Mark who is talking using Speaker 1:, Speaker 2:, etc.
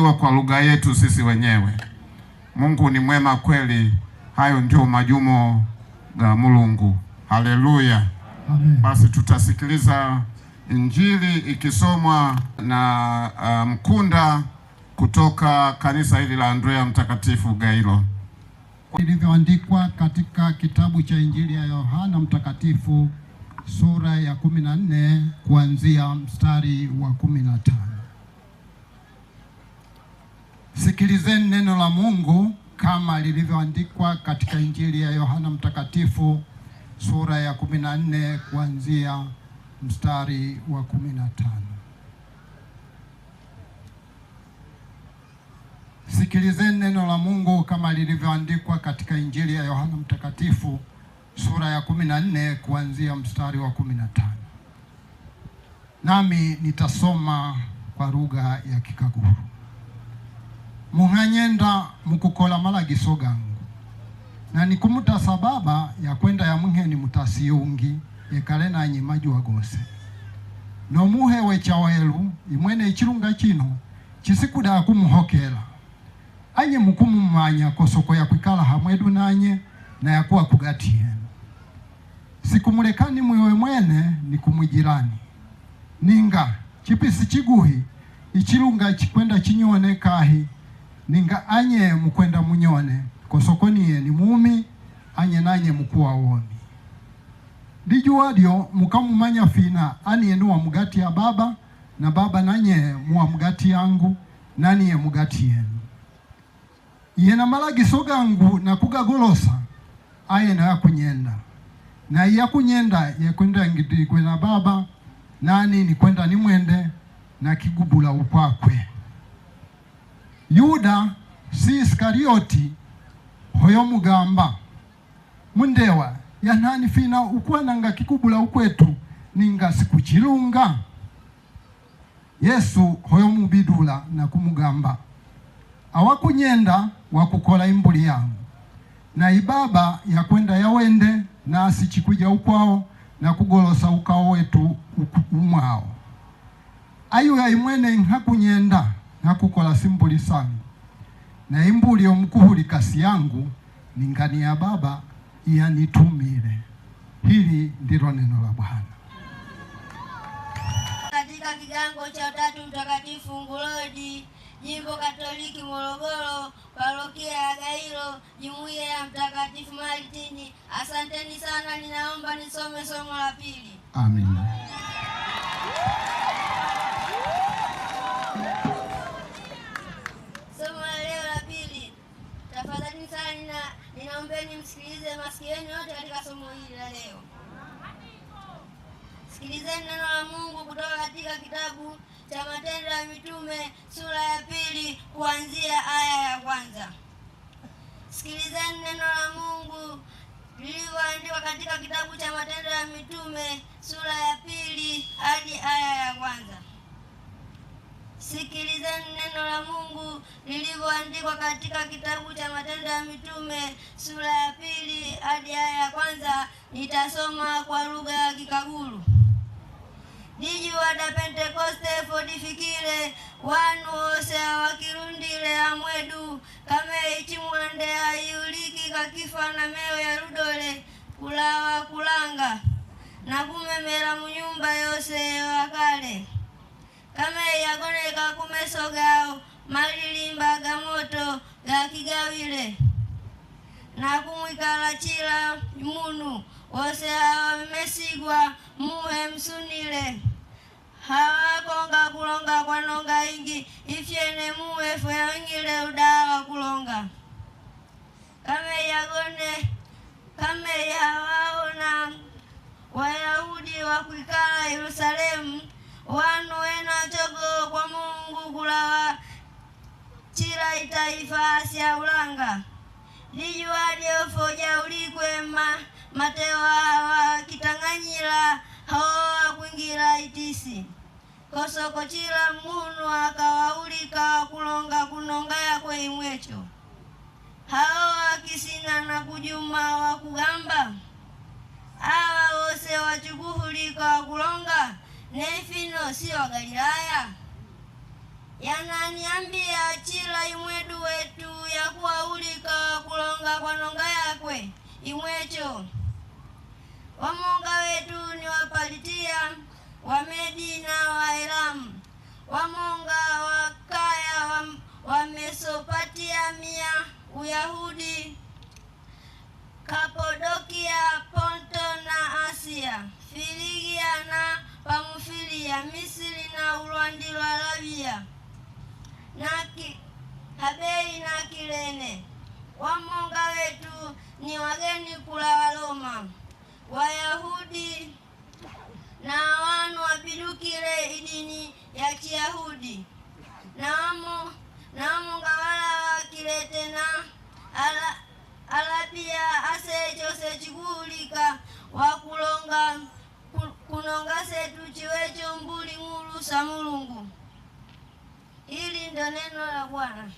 Speaker 1: kusaidiwa kwa lugha yetu sisi wenyewe. Mungu ni mwema kweli. Hayo ndio majumo ga Mulungu. Haleluya. Basi tutasikiliza Injili ikisomwa na Mkunda kutoka kanisa hili la Andrea Mtakatifu Gairo.
Speaker 2: Ilivyoandikwa katika kitabu cha Injili ya Yohana Mtakatifu sura ya 14 kuanzia mstari wa 15. Sikilizeni neno la Mungu kama lilivyoandikwa katika Injili ya Yohana Mtakatifu sura ya 14 kuanzia mstari wa 15. Sikilizeni neno la Mungu kama lilivyoandikwa katika Injili ya Yohana Mtakatifu sura ya 14 kuanzia mstari wa 15. Nami nitasoma kwa lugha ya Kikaguru. Muhanyenda mukukola malagiso gangu, na nikumuta sababa ya kwenda ya muheni mutasiyungi yekale na nyimaju wagose. No muhe wechawelu imwene ichirunga chino chisikuda kumuhokela. Anye mukumumanya kosoko ya kwikala hamwedu nanye na yakuwa kugati yenu. Sikumulekani mwewe mwene ni kumwijirani. Ninga chipisi chiguhi ichirunga chikwenda chinyone kahi. Ninga anye mukwenda munyone kosoko niye ni mumi anye nanye mukuwa womi. Dijuwadio mukamumanya fina aniye nuwa mugati ya baba na baba nanye muwa mugati yangu naniye mugati yenu. Yena malagiso gangu na kugagolosa aye na yakunyenda. Na yakunyenda yekwenda ngidi kwena baba nani ni kwenda ni mwende na kigubula ukwakwe. Yuda si Iskarioti hoyo mugamba mundewa ya nani fina ukwananga kikubula ukwetu ninga sikuchilunga. Yesu hoyo mubidula na kumugamba awakunyenda wakukola imbuli yangu na ibaba ya kwenda yawende nasi chikuja ukwao na kugolosa ukao wetu umwao. Ayu ya imwene nhakunyenda nakukola simbuli sangu na imbuli omukuhuli kasi yangu ningani ya baba iyanitumile. Hili ndilo neno la Bwana.
Speaker 3: Katika kigango cha Utatu Mtakatifu Ngulodi, Jimbo Katoliki Morogoro, Parokia ya Gairo, Jumuiya ya Mtakatifu Martini. Asanteni sana, ninaomba nisome somo la pili.
Speaker 2: Amen.
Speaker 3: Somo la leo la pili. Tafadhali sana ninaombeni msikilize masikieni yote katika somo hili la leo. Sikilizeni neno la Mungu kutoka katika kitabu cha Matendo ya Mitume sura ya 2 kuanzia aya ya 1. Sikilizeni neno la Mungu lilivyoandikwa katika kitabu cha Matendo ya Mitume sura ya 2 hadi aya ya 1. Sikilizeni neno la Mungu lilivyoandikwa katika kitabu cha Matendo ya Mitume sura ya 2 hadi aya ya 1. Nitasoma kwa lugha ya Kikaguru. Dijuwada Pentekoste fodifikile wanu wose wakirundile amwedu kame ichimwande ayuliki kakifa na meo ya rudole kulawa kulanga na kumemera munyumba yose wakale kame yagoneka kumesogao malilimba gamoto ga kigawile na kumwikala chila munu wose mesigwa muhe msunile hawakonga kulonga kwa nonga ingi ifyene muwefu yangile udawa kulonga kame yawaona Wayahudi wa kuikala Yerusalemu wanu wena chogo kwa Mungu kulawa chila itaifa asya ulanga lijuwadi ofoja ulikwema matewa wa kitanganyila hawa kuingira itisi kosoko chila munu akawaulika kulonga kunonga yakwe imwecho hawa kisina na kujuma wa kugamba awa wose wachukuhulika kulonga nefino si wa Galilaya yananiambia chila imwedu wetu yakuwaulika kulonga kwa nonga yakwe imwecho. Wamonga wetu ni Wapalitia, Wamedi na Waelamu, Wamonga wa kaya wa Mesopotamia, Uyahudi, Kapadokia, Ponto na Asia, Filigia na Pamufilia, Misri na Ulwandi lwa Arabia, na Habei na Kirene. Wamonga wetu ni wageni kula Waroma, Wayahudi na wanu wapidukile idini ya Kiyahudi, na wamonga wala wakilete na Arabia ase chose chigulika wakulonga kunonga setu chiwecho mbuli ngulu sa Mulungu. Hili ndo neno la Bwana.